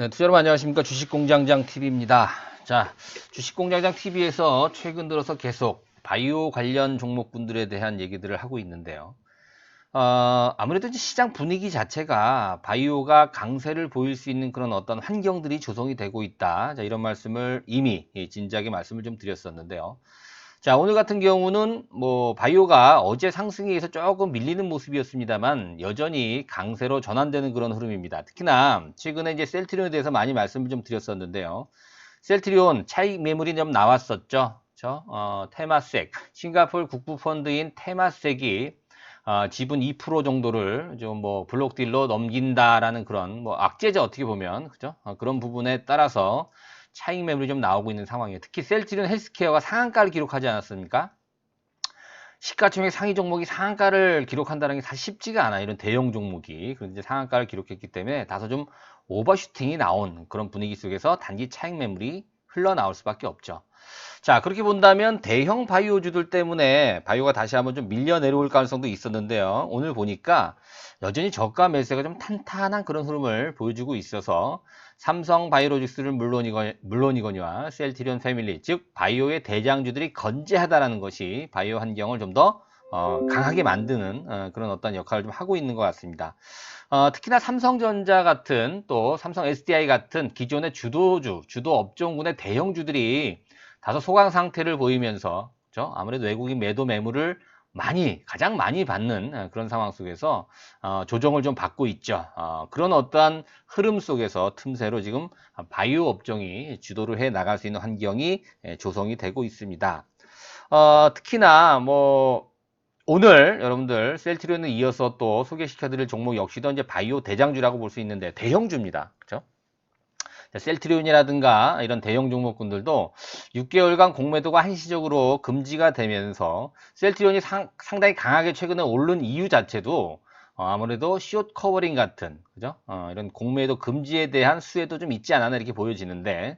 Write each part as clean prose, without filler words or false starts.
네, 투자 여러분 안녕하십니까. 주식공장장 TV입니다. 자, 주식공장장 TV에서 최근 들어서 계속 바이오 관련 종목군들에 대한 얘기들을 하고 있는데요. 아무래도 이제 시장 분위기 자체가 바이오가 강세를 보일 수 있는 그런 어떤 환경들이 조성이 되고 있다. 자, 이런 말씀을 이미 진작에 말씀을 좀 드렸었는데요. 자, 오늘 같은 경우는 바이오가 어제 상승에 의해서 조금 밀리는 모습이었습니다만 여전히 강세로 전환되는 그런 흐름입니다. 특히나 최근에 이제 셀트리온에 대해서 많이 말씀을 좀 드렸었는데요. 셀트리온 차익 매물이 좀 나왔었죠. 테마섹, 싱가포르 국부펀드인 테마섹이 지분 2% 정도를 좀 블록딜로 넘긴다라는 그런 악재죠, 어떻게 보면. 그죠? 그런 부분에 따라서 차익 매물이 좀 나오고 있는 상황이에요. 특히 셀트리온 헬스케어가 상한가를 기록하지 않았습니까? 시가총액 상위 종목이 상한가를 기록한다는 게 사실 쉽지가 않아요. 이런 대형 종목이. 그런데 상한가를 기록했기 때문에 다소 좀 오버슈팅이 나온 그런 분위기 속에서 단기 차익 매물이 흘러나올 수밖에 없죠. 자, 그렇게 본다면 대형 바이오주들 때문에 바이오가 다시 한번 좀 밀려 내려올 가능성도 있었는데요. 오늘 보니까 여전히 저가 매수가 좀 탄탄한 그런 흐름을 보여주고 있어서 삼성 바이오로직스를 물론이거니와 셀트리온 패밀리, 즉 바이오의 대장주들이 건재하다라는 것이 바이오 환경을 좀 더 강하게 만드는 그런 어떤 역할을 좀 하고 있는 것 같습니다. 특히나 삼성전자 같은 또 삼성 SDI 같은 기존의 주도 업종군의 대형주들이 다소 소강 상태를 보이면서 그렇죠? 아무래도 외국인 매도 매물을 가장 많이 받는 그런 상황 속에서 조정을 좀 받고 있죠. 그런 어떠한 흐름 속에서 틈새로 지금 바이오 업종이 주도를 해 나갈 수 있는 환경이 조성이 되고 있습니다. 특히나 오늘 여러분들 셀트리온에 이어서 또 소개시켜드릴 종목 역시도 이제 바이오 대장주라고 볼 수 있는데 대형주입니다. 그렇죠? 셀트리온이라든가 이런 대형 종목군들도 6개월간 공매도가 한시적으로 금지가 되면서 셀트리온이 상당히 강하게 최근에 오른 이유 자체도 아무래도 숏 커버링 같은 그죠? 이런 공매도 금지에 대한 수혜도 좀 있지 않았나 이렇게 보여지는데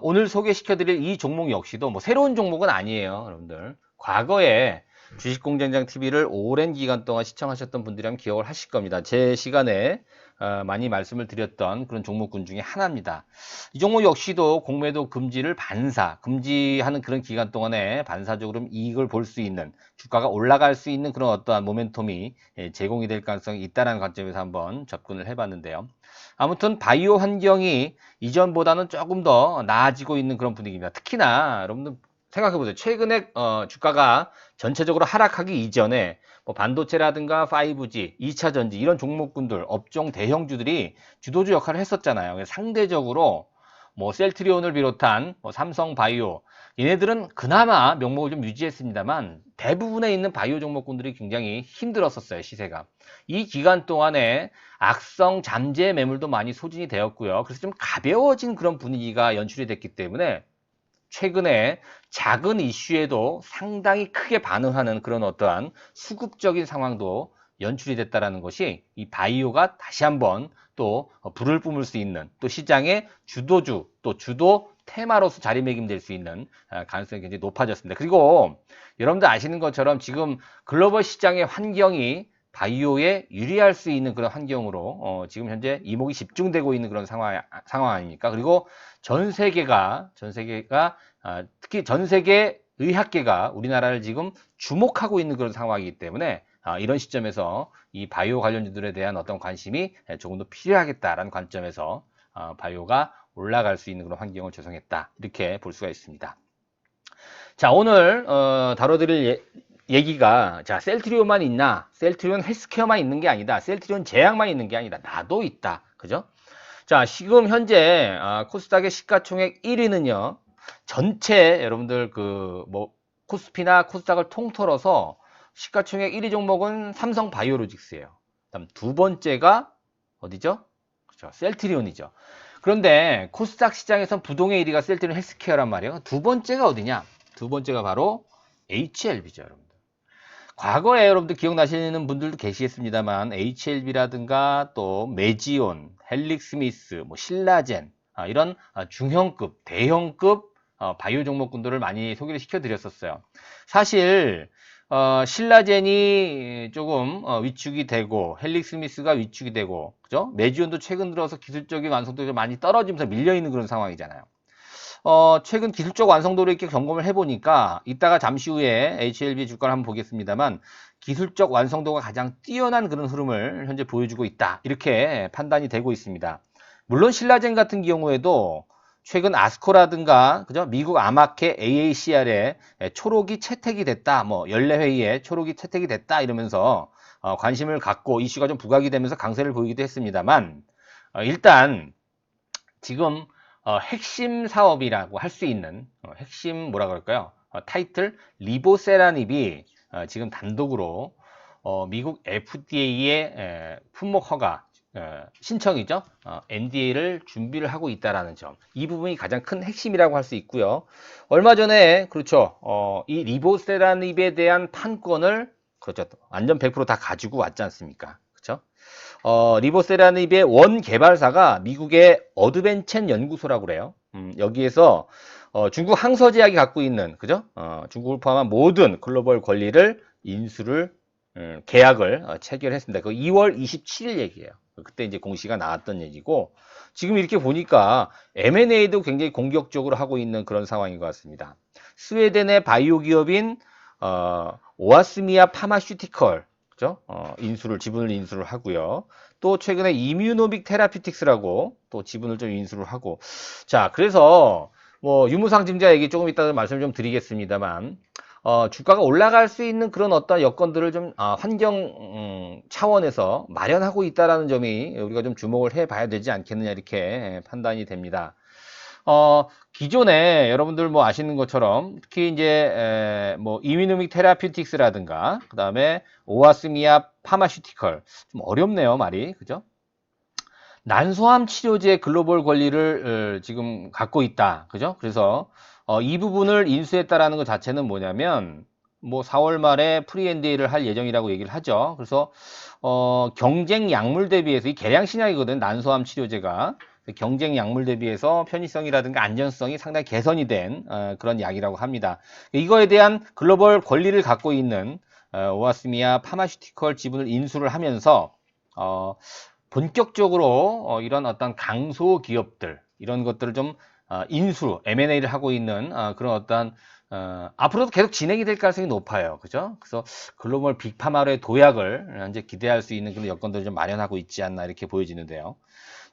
오늘 소개시켜드릴 이 종목 역시도 새로운 종목은 아니에요, 여러분들. 과거에 주식공장장 TV를 오랜 기간 동안 시청하셨던 분들이라면 기억을 하실 겁니다. 제 시간에 많이 말씀을 드렸던 그런 종목군 중에 하나입니다. 이 종목 역시도 공매도 금지를 금지하는 그런 기간 동안에 반사적으로 이익을 볼 수 있는 주가가 올라갈 수 있는 그런 어떠한 모멘텀이 제공이 될 가능성이 있다는 관점에서 한번 접근을 해봤는데요. 아무튼 바이오 환경이 이전보다는 조금 더 나아지고 있는 그런 분위기입니다. 특히나 여러분들 생각해보세요. 최근에 주가가 전체적으로 하락하기 이전에 반도체라든가 5G, 2차 전지 이런 종목군들, 업종 대형주들이 주도주 역할을 했었잖아요. 상대적으로 셀트리온을 비롯한 삼성바이오 얘네들은 그나마 명목을 좀 유지했습니다만 대부분에 있는 바이오 종목군들이 굉장히 힘들었었어요, 시세가. 이 기간 동안에 악성 잠재 매물도 많이 소진이 되었고요. 그래서 좀 가벼워진 그런 분위기가 연출이 됐기 때문에 최근에 작은 이슈에도 상당히 크게 반응하는 그런 어떠한 수급적인 상황도 연출이 됐다는 것이 이 바이오가 다시 한번 또 불을 뿜을 수 있는 또 시장의 주도주 또 주도 테마로서 자리매김될 수 있는 가능성이 굉장히 높아졌습니다. 그리고 여러분들 아시는 것처럼 지금 글로벌 시장의 환경이 바이오에 유리할 수 있는 그런 환경으로 지금 현재 이목이 집중되고 있는 그런 상황 아닙니까? 그리고 전 세계가 특히 전 세계 의학계가 우리나라를 지금 주목하고 있는 그런 상황이기 때문에 이런 시점에서 이 바이오 관련주들에 대한 어떤 관심이 조금 더 필요하겠다라는 관점에서 바이오가 올라갈 수 있는 그런 환경을 조성했다 이렇게 볼 수가 있습니다. 자, 오늘 다뤄드릴 얘기가 셀트리온만 있나? 셀트리온 헬스케어만 있는 게 아니다. 셀트리온 제약만 있는 게 아니다. 나도 있다. 그죠? 자, 지금 현재 코스닥의 시가총액 1위는요. 전체 여러분들 코스피나 코스닥을 통틀어서 시가총액 1위 종목은 삼성 바이오로직스예요. 그다음 두 번째가 어디죠? 그렇죠. 셀트리온이죠. 그런데 코스닥 시장에선 부동의 1위가 셀트리온 헬스케어란 말이에요. 두 번째가 어디냐? 두 번째가 바로 HLB죠, 여러분들. 과거에 여러분들 기억나시는 분들도 계시겠습니다만 HLB라든가 또 메지온, 헬릭스미스, 신라젠 이런 중형급, 대형급 바이오 종목군들을 많이 소개를 시켜드렸었어요. 사실 신라젠이 조금 위축이 되고 헬릭스미스가 위축이 되고 그죠? 메지온도 최근 들어서 기술적인 완성도가 좀 많이 떨어지면서 밀려있는 그런 상황이잖아요. 최근 기술적 완성도를 이렇게 점검을 해보니까 이따가 잠시 후에 HLB 주가를 한번 보겠습니다만 기술적 완성도가 가장 뛰어난 그런 흐름을 현재 보여주고 있다. 이렇게 판단이 되고 있습니다. 물론 신라젠 같은 경우에도 최근 아스코라든가 그죠? 미국 아마케 AACR에 초록이 채택이 됐다. 뭐 연례회의에 초록이 채택이 됐다 이러면서 관심을 갖고 이슈가 좀 부각이 되면서 강세를 보이기도 했습니다만 일단 지금 핵심 사업이라고 할 수 있는 핵심 뭐라 그럴까요? 타이틀 리보세라닙이 지금 단독으로 미국 FDA의 품목 허가 신청이죠. NDA를 준비를 하고 있다라는 점. 이 부분이 가장 큰 핵심이라고 할 수 있고요. 얼마 전에 그렇죠. 이 리보세라닙에 대한 판권을 그렇죠. 완전 100% 다 가지고 왔지 않습니까? 그렇죠? 리보세라닙의 원 개발사가 미국의 어드벤첸 연구소라고 그래요. 여기에서 중국 항서제약이 갖고 있는 그죠? 중국을 포함한 모든 글로벌 권리를 인수를 계약을 체결했습니다. 그 2월 27일 얘기예요. 그때 이제 공시가 나왔던 얘기고 지금 이렇게 보니까 M&A도 굉장히 공격적으로 하고 있는 그런 상황인 것 같습니다. 스웨덴의 바이오 기업인 오아스미아 파마슈티컬 그죠? 지분을 인수를 하고요. 또 최근에 이뮤노믹 테라피틱스라고 또 지분을 좀 인수를 하고 자 그래서 뭐 유무상증자 얘기 조금 이따 말씀 좀 드리겠습니다만 주가가 올라갈 수 있는 그런 어떤 여건들을 좀 환경 차원에서 마련하고 있다라는 점이 우리가 좀 주목을 해봐야 되지 않겠느냐 이렇게 판단이 됩니다. 기존에 여러분들 뭐 아시는 것처럼 특히 이제 뭐 이뮤노믹 테라피틱스라든가 그 다음에 오아스미아 파마슈티컬 좀 어렵네요 말이 그죠? 난소암 치료제 글로벌 권리를 지금 갖고 있다 그죠? 그래서 이 부분을 인수했다라는 것 자체는 뭐냐면 뭐 4월 말에 프리 NDA를 할 예정이라고 얘기를 하죠. 그래서 경쟁 약물 대비해서 이 계량 신약이거든 난소암 치료제가 경쟁 약물 대비해서 편의성이라든가 안전성이 상당히 개선이 된 그런 약이라고 합니다. 이거에 대한 글로벌 권리를 갖고 있는 오아스미아 파마슈티컬 지분을 인수를 하면서 본격적으로 이런 어떤 강소 기업들 이런 것들을 좀 인수 M&A를 하고 있는 그런 어떤 앞으로도 계속 진행이 될 가능성이 높아요. 그죠? 그래서 글로벌 빅파마의 도약을 현재 기대할 수 있는 그런 여건들을 좀 마련하고 있지 않나 이렇게 보여지는데요.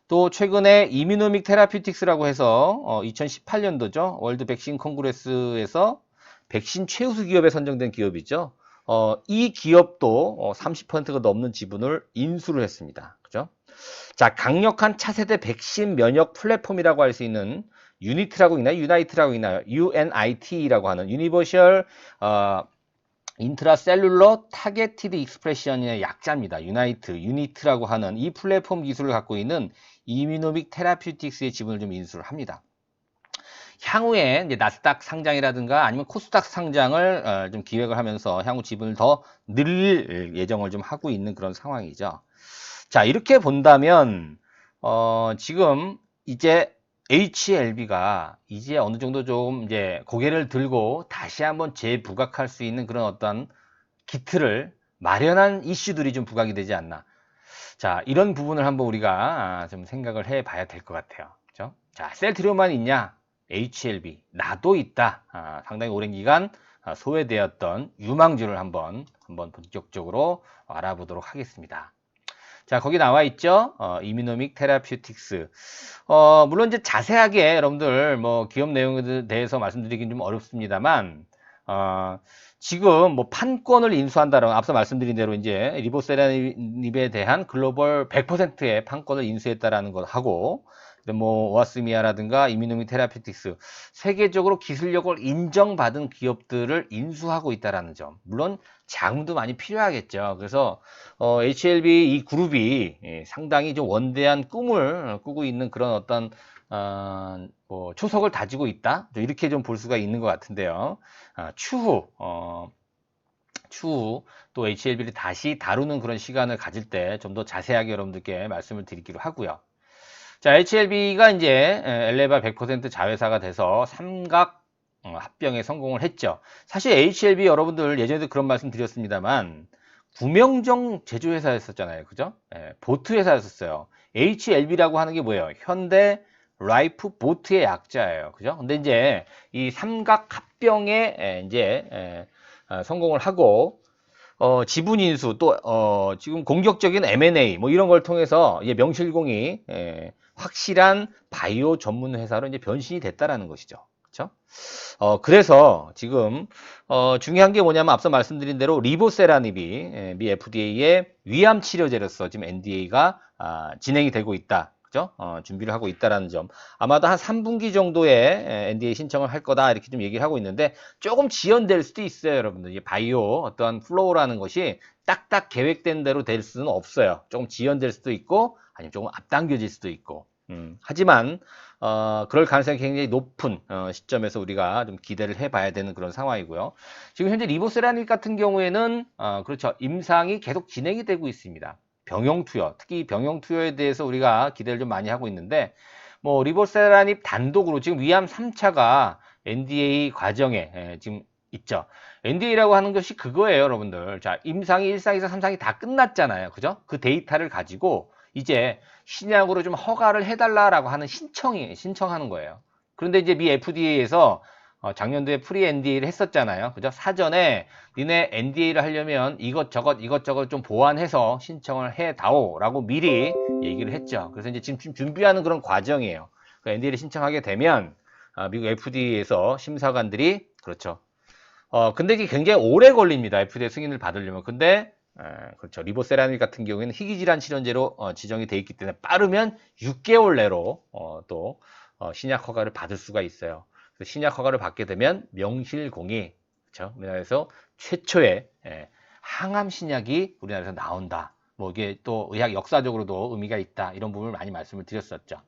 또 최근에 이뮤노믹 테라피틱스라고 해서 2018년도죠. 월드 백신 콩그레스에서 백신 최우수 기업에 선정된 기업이죠. 이 기업도 30%가 넘는 지분을 인수를 했습니다. 그죠? 자, 강력한 차세대 백신 면역 플랫폼이라고 할 수 있는 유니트라고 있나요? 유나이트라고 있나요? UNIT라고 하는 유니버셜 인트라셀룰러 타겟티드 익스프레션의 약자입니다. 유니트라고 하는 이 플랫폼 기술을 갖고 있는 이뮤노믹 테라피틱스의 지분을 좀 인수를 합니다. 향후에 이제 나스닥 상장이라든가 아니면 코스닥 상장을 좀 기획을 하면서 향후 지분을 더 늘릴 예정을 좀 하고 있는 그런 상황이죠. 자, 이렇게 본다면 지금 이제 HLB가 이제 어느 정도 좀 이제 고개를 들고 다시 한번 재부각할 수 있는 그런 어떤 기틀을 마련한 이슈들이 좀 부각이 되지 않나. 자, 이런 부분을 한번 우리가 좀 생각을 해 봐야 될 것 같아요. 그죠? 자, 셀트리온만 있냐? HLB. 나도 있다. 상당히 오랜 기간 소외되었던 유망주를 한번 본격적으로 알아보도록 하겠습니다. 자, 거기 나와 있죠. 이뮤노믹 테라퓨틱스. 물론 이제 자세하게 여러분들 뭐 기업 내용에 대해서 말씀드리긴 좀 어렵습니다만, 지금 뭐 판권을 인수한다라고 앞서 말씀드린 대로 이제 리보세라닙에 대한 글로벌 100%의 판권을 인수했다라는 것 하고, 뭐 오아스미아라든가 이뮤노믹 테라피틱스 세계적으로 기술력을 인정받은 기업들을 인수하고 있다라는 점. 물론 자금도 많이 필요하겠죠. 그래서 HLB 이 그룹이 상당히 좀 원대한 꿈을 꾸고 있는 그런 어떤 뭐 초석을 다지고 있다. 이렇게 좀 볼 수가 있는 것 같은데요. 추후 또 HLB를 다시 다루는 그런 시간을 가질 때 좀 더 자세하게 여러분들께 말씀을 드리기로 하고요. 자, HLB가 이제 엘레바 100% 자회사가 돼서 삼각 합병에 성공을 했죠. 사실 HLB 여러분들 예전에도 그런 말씀 드렸습니다만 구명정 제조회사였었잖아요. 그죠? 예, 보트 회사였었어요. HLB라고 하는 게 뭐예요? 현대 라이프 보트의 약자예요. 그죠? 근데 이제 이 삼각 합병에 이제 성공을 하고 지분 인수 또 지금 공격적인 M&A 뭐 이런 걸 통해서 이제 명실공히 확실한 바이오 전문 회사로 이제 변신이 됐다라는 것이죠. 그렇죠? 그래서 지금 중요한 게 뭐냐면 앞서 말씀드린 대로 리보세라닙이 미 FDA의 위암 치료제로서 지금 NDA가 진행이 되고 있다. 그죠? 준비를 하고 있다라는 점. 아마도 한 3분기 정도에 NDA 신청을 할 거다 이렇게 좀 얘기를 하고 있는데 조금 지연될 수도 있어요, 여러분들. 이게 바이오 어떠한 플로우라는 것이 딱딱 계획된 대로 될 수는 없어요. 조금 지연될 수도 있고 아니면 조금 앞당겨질 수도 있고. 하지만 그럴 가능성이 굉장히 높은 시점에서 우리가 좀 기대를 해봐야 되는 그런 상황이고요. 지금 현재 리보세라닙 같은 경우에는 그렇죠, 임상이 계속 진행이 되고 있습니다. 병용투여, 특히 병용투여에 대해서 우리가 기대를 좀 많이 하고 있는데 뭐 리보세라닙 단독으로 지금 위암 3차가 NDA 과정에 지금 있죠. NDA라고 하는 것이 그거예요, 여러분들. 자, 임상이 1상에서 3상이 다 끝났잖아요. 그죠? 그 데이터를 가지고 이제 신약으로 좀 허가를 해달라라고 하는 신청하는 거예요. 그런데 이제 미 FDA에서 작년도에 프리 NDA를 했었잖아요. 그죠? 사전에 니네 NDA를 하려면 이것저것 좀 보완해서 신청을 해다오라고 미리 얘기를 했죠. 그래서 이제 지금 준비하는 그런 과정이에요. 그 NDA를 신청하게 되면 미국 FDA에서 심사관들이 그렇죠. 근데 이게 굉장히 오래 걸립니다. FDA 승인을 받으려면. 근데 그렇죠. 리보세라닙 같은 경우에는 희귀질환 치료제로 지정이 돼 있기 때문에 빠르면 6개월 내로 또 신약 허가를 받을 수가 있어요. 그래서 신약 허가를 받게 되면 명실공히 그렇죠. 우리나라에서 최초의 항암 신약이 우리나라에서 나온다. 뭐 이게 또 의학 역사적으로도 의미가 있다. 이런 부분을 많이 말씀을 드렸었죠.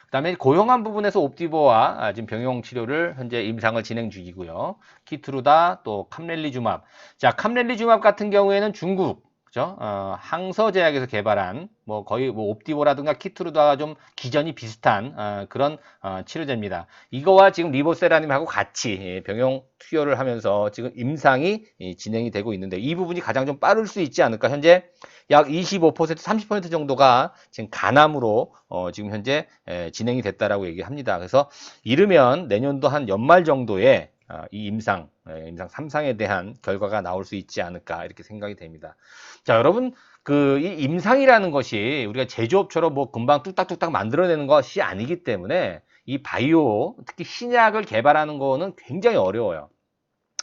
그다음에 고용한 부분에서 옵디보와 지금 병용 치료를 현재 임상을 진행 중이고요. 키트루다 또 캄렐리주맙. 자, 캄렐리주맙 같은 경우에는 중국 그죠? 항서제약에서 개발한 뭐 거의 뭐 옵디보라든가 키트루다와 좀 기전이 비슷한 그런 치료제입니다. 이거와 지금 리보세라님하고 같이 병용 투여를 하면서 지금 임상이 진행이 되고 있는데 이 부분이 가장 좀 빠를 수 있지 않을까? 현재 약 25%, 30% 정도가 지금 간암으로 지금 현재 진행이 됐다라고 얘기합니다. 그래서 이르면 내년도 한 연말 정도에 이 임상 3상에 대한 결과가 나올 수 있지 않을까 이렇게 생각이 됩니다. 자, 여러분 이 임상이라는 것이 우리가 제조업처럼 뭐 금방 뚝딱뚝딱 만들어내는 것이 아니기 때문에 이 바이오 특히 신약을 개발하는 거는 굉장히 어려워요.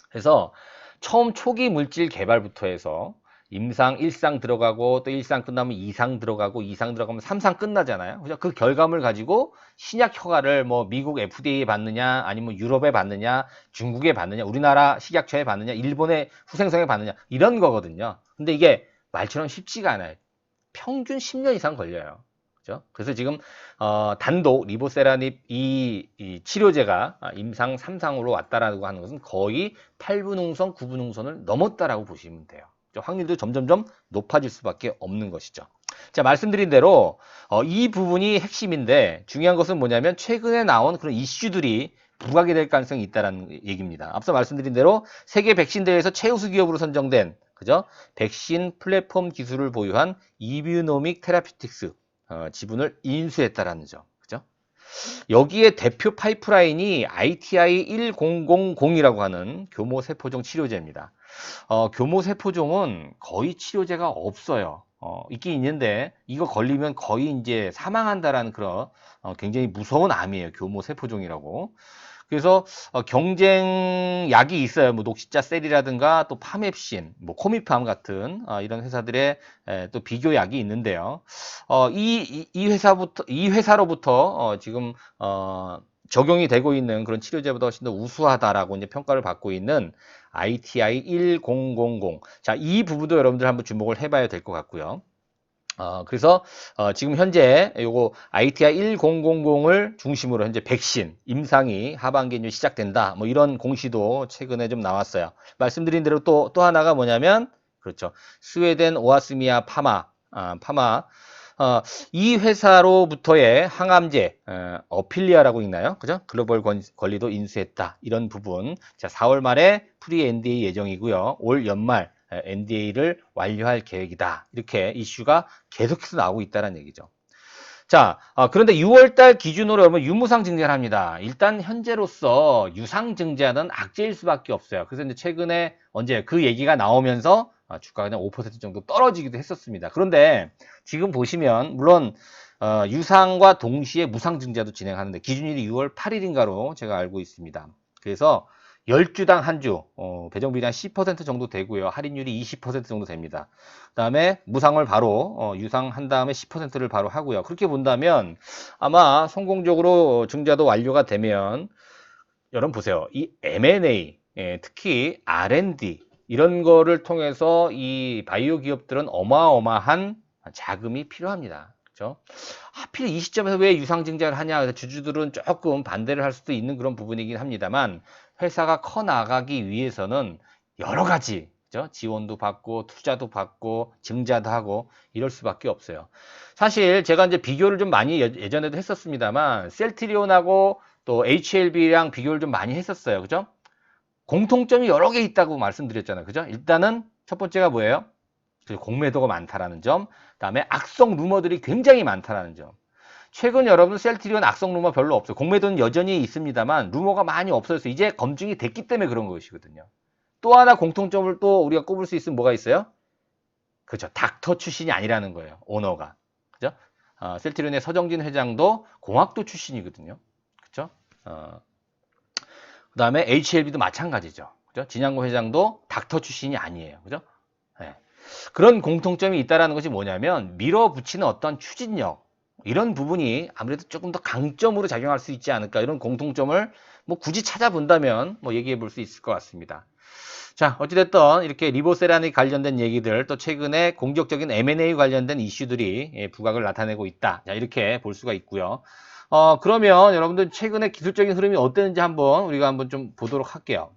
그래서 처음 초기 물질 개발부터 해서 임상 1상 들어가고 또 1상 끝나면 2상 들어가고 2상 들어가면 3상 끝나잖아요. 그죠? 그 결과물 가지고 신약 허가를 뭐 미국 FDA에 받느냐 아니면 유럽에 받느냐 중국에 받느냐 우리나라 식약처에 받느냐 일본의 후생성에 받느냐 이런 거거든요. 근데 이게 말처럼 쉽지가 않아요. 평균 10년 이상 걸려요. 그죠? 그래서 지금 단독 리보세라닙 이 치료제가 임상 3상으로 왔다라고 하는 것은 거의 8분 응선, 9분 응선을 넘었다라고 보시면 돼요. 확률도 점점점 높아질 수밖에 없는 것이죠. 자, 말씀드린 대로 이 부분이 핵심인데 중요한 것은 뭐냐면 최근에 나온 그런 이슈들이 부각이 될 가능성이 있다는 얘기입니다. 앞서 말씀드린 대로 세계 백신 대회에서 최우수 기업으로 선정된 그죠? 백신 플랫폼 기술을 보유한 이뮤노믹 테라피틱스 지분을 인수했다라는 점. 그죠? 여기에 대표 파이프라인이 ITI-1000이라고 하는 교모세포종 치료제입니다. 교모세포종은 거의 치료제가 없어요. 있긴 있는데 이거 걸리면 거의 이제 사망한다라는 그런 굉장히 무서운 암이에요. 교모세포종이라고. 그래서 경쟁 약이 있어요. 뭐 녹시자 셀이라든가 또 파맵신, 뭐 코미팜 같은 이런 회사들의 또 비교 약이 있는데요. 이 회사로부터 지금 적용이 되고 있는 그런 치료제보다 훨씬 더 우수하다라고 이제 평가를 받고 있는 ITI-1000. 자, 이 부분도 여러분들 한번 주목을 해봐야 될 것 같고요. 그래서 지금 현재 요거 ITI-1000을 중심으로 현재 백신 임상이 하반기에 좀 시작된다. 뭐 이런 공시도 최근에 좀 나왔어요. 말씀드린 대로 또 하나가 뭐냐면 그렇죠. 스웨덴 오아스미아 파마 이 회사로부터의 항암제, 어필리아라고 있나요? 그죠? 글로벌 권리도 인수했다. 이런 부분. 자, 4월 말에 프리 NDA 예정이고요. 올 연말 NDA를 완료할 계획이다. 이렇게 이슈가 계속해서 나오고 있다는 얘기죠. 자, 그런데 6월달 기준으로 여러분 유무상 증자를 합니다. 일단 현재로서 유상 증자는 악재일 수밖에 없어요. 그래서 이제 최근에 언제 그 얘기가 나오면서 주가가 그냥 5% 정도 떨어지기도 했었습니다. 그런데 지금 보시면 물론 유상과 동시에 무상 증자도 진행하는데 기준일이 6월 8일인가로 제가 알고 있습니다. 그래서 10주당 한 주, 배정비율이 한 10% 정도 되고요. 할인율이 20% 정도 됩니다. 그 다음에 무상을 바로, 유상한 다음에 10%를 바로 하고요. 그렇게 본다면 아마 성공적으로 증자도 완료가 되면, 여러분 보세요. 이 M&A, 특히 R&D, 이런 거를 통해서 이 바이오 기업들은 어마어마한 자금이 필요합니다. 그렇죠? 하필 이 시점에서 왜 유상 증자를 하냐? 그래서 주주들은 조금 반대를 할 수도 있는 그런 부분이긴 합니다만, 회사가 커 나가기 위해서는 여러 가지 그죠? 지원도 받고 투자도 받고 증자도 하고 이럴 수밖에 없어요. 사실 제가 이제 비교를 좀 많이 예전에도 했었습니다만 셀트리온하고 또 HLB랑 비교를 좀 많이 했었어요. 그죠? 공통점이 여러 개 있다고 말씀드렸잖아요. 그죠? 일단은 첫 번째가 뭐예요? 공매도가 많다라는 점. 그다음에 악성 루머들이 굉장히 많다라는 점. 최근 여러분 셀트리온 악성 루머 별로 없어요. 공매도는 여전히 있습니다만 루머가 많이 없어져서 이제 검증이 됐기 때문에 그런 것이거든요. 또 하나 공통점을 또 우리가 꼽을 수 있으면 뭐가 있어요? 그죠. 닥터 출신이 아니라는 거예요. 오너가. 그죠? 셀트리온의 서정진 회장도 공학도 출신이거든요. 그죠? 그 다음에 HLB도 마찬가지죠. 그죠? 진양고 회장도 닥터 출신이 아니에요. 그죠? 네. 그런 공통점이 있다는 것이 뭐냐면 밀어붙이는 어떤 추진력 이런 부분이 아무래도 조금 더 강점으로 작용할 수 있지 않을까 이런 공통점을 뭐 굳이 찾아본다면 뭐 얘기해 볼 수 있을 것 같습니다. 자, 어찌됐든 이렇게 리보세라니 관련된 얘기들 또 최근에 공격적인 M&A 관련된 이슈들이 부각을 나타내고 있다. 자, 이렇게 볼 수가 있고요. 그러면 여러분들 최근에 기술적인 흐름이 어땠는지 우리가 한번 좀 보도록 할게요.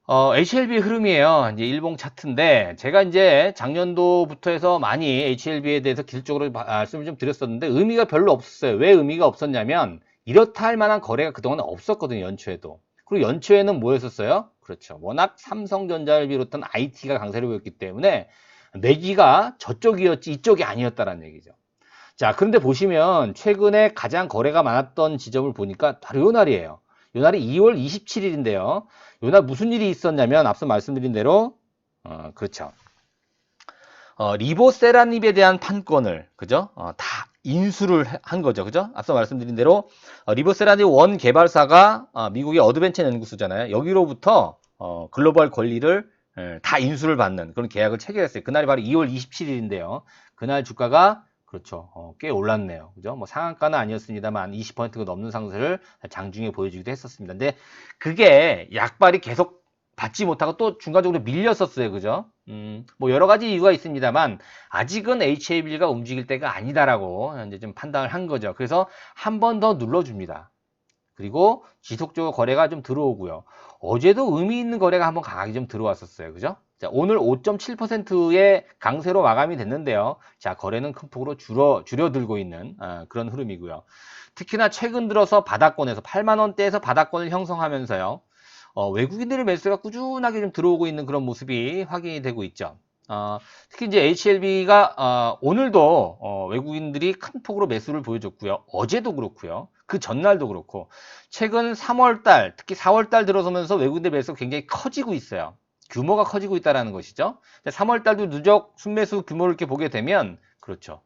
HLB의 흐름이에요. 이제 일봉 차트인데, 제가 이제 작년도부터 해서 많이 HLB에 대해서 기술적으로 말씀을 좀 드렸었는데, 의미가 별로 없었어요. 왜 의미가 없었냐면, 이렇다 할 만한 거래가 그동안 없었거든요, 연초에도. 그리고 연초에는 뭐였었어요? 그렇죠. 워낙 삼성전자를 비롯한 IT가 강세를 보였기 때문에, 매기가 저쪽이었지, 이쪽이 아니었다라는 얘기죠. 자, 그런데 보시면, 최근에 가장 거래가 많았던 지점을 보니까 바로 요 날이에요. 요 날이 2월 27일인데요. 요날 무슨 일이 있었냐면 앞서 말씀드린 대로 그렇죠. 리보세라닙에 대한 판권을 그죠? 다 인수를 한 거죠. 그죠? 앞서 말씀드린 대로 리보세라닙 원 개발사가 미국의 어드벤처 연구소잖아요. 여기로부터 글로벌 권리를 다 인수를 받는 그런 계약을 체결했어요. 그날이 바로 2월 27일인데요. 그날 주가가 그렇죠. 꽤 올랐네요. 그죠? 뭐 상한가는 아니었습니다만 20%가 넘는 상승을 장중에 보여주기도 했었습니다. 근데 그게 약발이 계속 받지 못하고 또 중간적으로 밀렸었어요. 그죠? 뭐 여러 가지 이유가 있습니다만 아직은 HAB가 움직일 때가 아니다라고 이제 좀 판단을 한 거죠. 그래서 한 번 더 눌러줍니다. 그리고 지속적으로 거래가 좀 들어오고요. 어제도 의미 있는 거래가 한번 강하게 좀 들어왔었어요. 그죠? 자, 오늘 5.7%의 강세로 마감이 됐는데요. 자, 거래는 큰 폭으로 줄어들고 있는 그런 흐름이고요. 특히나 최근 들어서 바닥권에서 8만 원대에서 바닥권을 형성하면서요. 외국인들의 매수가 꾸준하게 좀 들어오고 있는 그런 모습이 확인이 되고 있죠. 특히 이제 HLB가 오늘도 외국인들이 큰 폭으로 매수를 보여줬고요. 어제도 그렇고요. 그 전날도 그렇고 최근 3월달 특히 4월달 들어서면서 외국인들 매수가 굉장히 커지고 있어요. 규모가 커지고 있다는 것이죠. 3월달도 누적 순매수 규모를 이렇게 보게 되면 그렇죠.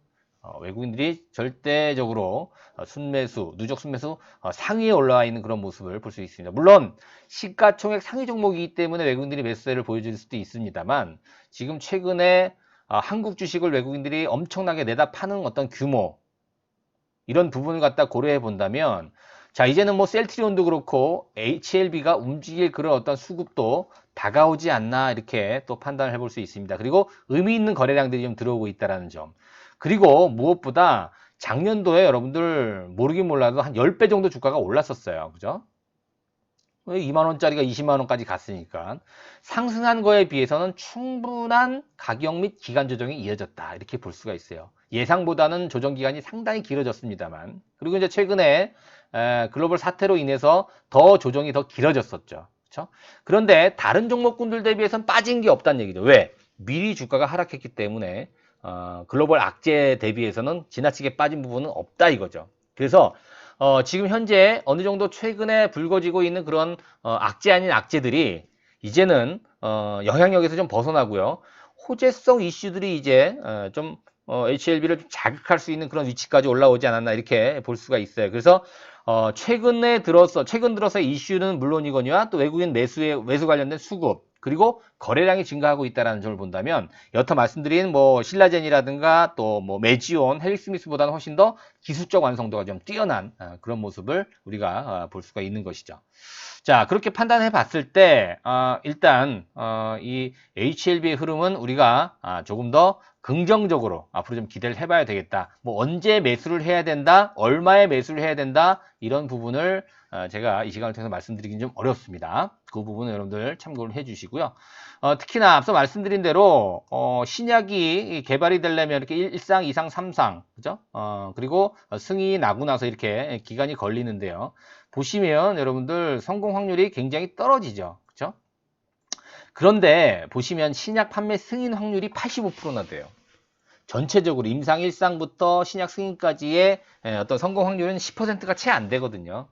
외국인들이 절대적으로 순매수, 누적 순매수 상위에 올라와 있는 그런 모습을 볼 수 있습니다. 물론 시가총액 상위 종목이기 때문에 외국인들이 매수세를 보여줄 수도 있습니다만 지금 최근에 한국 주식을 외국인들이 엄청나게 내다 파는 어떤 규모 이런 부분을 갖다 고려해 본다면 자 이제는 뭐 셀트리온도 그렇고 HLB가 움직일 그런 어떤 수급도 다가오지 않나 이렇게 또 판단을 해볼 수 있습니다. 그리고 의미 있는 거래량들이 좀 들어오고 있다는 점. 그리고 무엇보다 작년도에 여러분들 모르긴 몰라도 한 10배 정도 주가가 올랐었어요. 그죠? 2만 원짜리가 20만 원까지 갔으니까 상승한 거에 비해서는 충분한 가격 및 기간 조정이 이어졌다. 이렇게 볼 수가 있어요. 예상보다는 조정 기간이 상당히 길어졌습니다만. 그리고 이제 최근에 글로벌 사태로 인해서 더 조정이 더 길어졌었죠. 그렇죠? 그런데 다른 종목군들 대비해서는 빠진 게 없다는 얘기죠. 왜? 미리 주가가 하락했기 때문에 글로벌 악재 대비해서는 지나치게 빠진 부분은 없다 이거죠. 그래서 지금 현재 어느 정도 최근에 불거지고 있는 그런 악재 아닌 악재들이 이제는 영향력에서 좀 벗어나고요. 호재성 이슈들이 이제 좀 HLB를 좀 자극할 수 있는 그런 위치까지 올라오지 않았나 이렇게 볼 수가 있어요. 그래서 최근 들어서의 이슈는 물론이거니와 또 외국인 매수 관련된 수급 그리고 거래량이 증가하고 있다는 점을 본다면 여태 말씀드린 뭐 신라젠이라든가 또 뭐 메지온, 헬릭스미스보다는 훨씬 더 기술적 완성도가 좀 뛰어난 그런 모습을 우리가 볼 수가 있는 것이죠. 자, 그렇게 판단해 봤을 때 일단 이 HLB의 흐름은 우리가 조금 더 긍정적으로 앞으로 좀 기대를 해봐야 되겠다. 뭐 언제 매수를 해야 된다, 얼마에 매수를 해야 된다 이런 부분을 제가 이 시간을 통해서 말씀드리긴 좀 어렵습니다. 그 부분은 여러분들 참고를 해주시고요. 특히나 앞서 말씀드린 대로 신약이 개발이 되려면 이렇게 1상, 2상, 3상, 그죠? 그리고 승인이 나고 나서 이렇게 기간이 걸리는데요. 보시면 여러분들 성공 확률이 굉장히 떨어지죠. 그죠? 그런데 보시면 신약 판매 승인 확률이 85%나 돼요. 전체적으로 임상 1상부터 신약 승인까지의 어떤 성공 확률은 10%가 채 안 되거든요.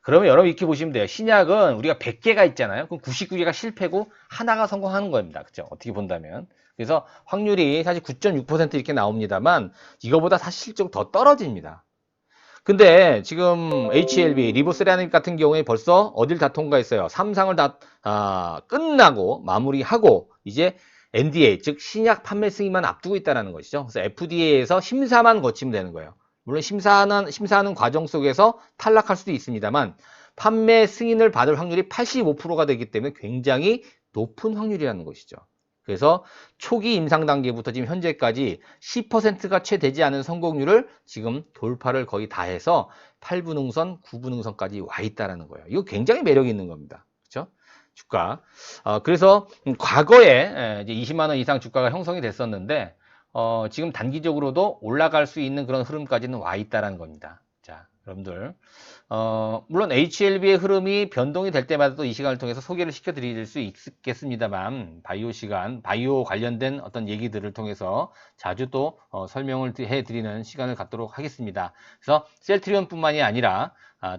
그러면 여러분 이렇게 보시면 돼요. 신약은 우리가 100개가 있잖아요. 그럼 99개가 실패고 하나가 성공하는 겁니다. 그죠? 어떻게 본다면. 그래서 확률이 사실 9.6% 이렇게 나옵니다만 이거보다 사실 실적으로 더 떨어집니다. 근데 지금 HLB, 리보세라닉 같은 경우에 벌써 어딜 다 통과했어요. 3상을 다 끝나고 마무리하고 이제 NDA, 즉 신약 판매 승인만 앞두고 있다는 것이죠. 그래서 FDA에서 심사만 거치면 되는 거예요. 물론 심사하는 과정 속에서 탈락할 수도 있습니다만 판매 승인을 받을 확률이 85%가 되기 때문에 굉장히 높은 확률이라는 것이죠. 그래서 초기 임상 단계부터 지금 현재까지 10%가 채 되지 않은 성공률을 지금 돌파를 거의 다 해서 8분응선, 9분응선까지 와 있다는 거예요. 이거 굉장히 매력 있는 겁니다. 그렇죠? 주가. 그래서 과거에 이제 20만 원 이상 주가가 형성이 됐었는데 지금 단기적으로도 올라갈 수 있는 그런 흐름까지는 와 있다는 겁니다. 자, 여러분들. 물론 HLB의 흐름이 변동이 될 때마다 또 이 시간을 통해서 소개를 시켜드릴 수 있겠습니다만, 바이오 관련된 어떤 얘기들을 통해서 자주 또 설명을 해드리는 시간을 갖도록 하겠습니다. 그래서 셀트리온뿐만이 아니라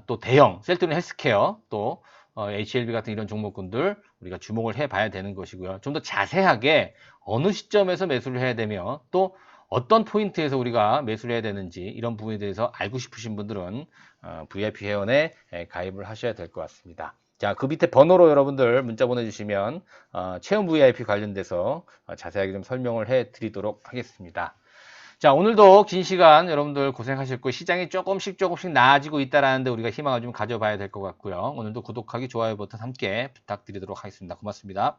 또 대형, 셀트리온 헬스케어, 또 HLB 같은 이런 종목군들 우리가 주목을 해봐야 되는 것이고요. 좀 더 자세하게 어느 시점에서 매수를 해야 되며 또 어떤 포인트에서 우리가 매수를 해야 되는지 이런 부분에 대해서 알고 싶으신 분들은 VIP 회원에 가입을 하셔야 될 것 같습니다. 자, 그 밑에 번호로 여러분들 문자 보내주시면 체험 VIP 관련돼서 자세하게 좀 설명을 해드리도록 하겠습니다. 자, 오늘도 긴 시간 여러분들 고생하셨고 시장이 조금씩 나아지고 있다라는데 우리가 희망을 좀 가져봐야 될 것 같고요. 오늘도 구독하기, 좋아요 버튼 함께 부탁드리도록 하겠습니다. 고맙습니다.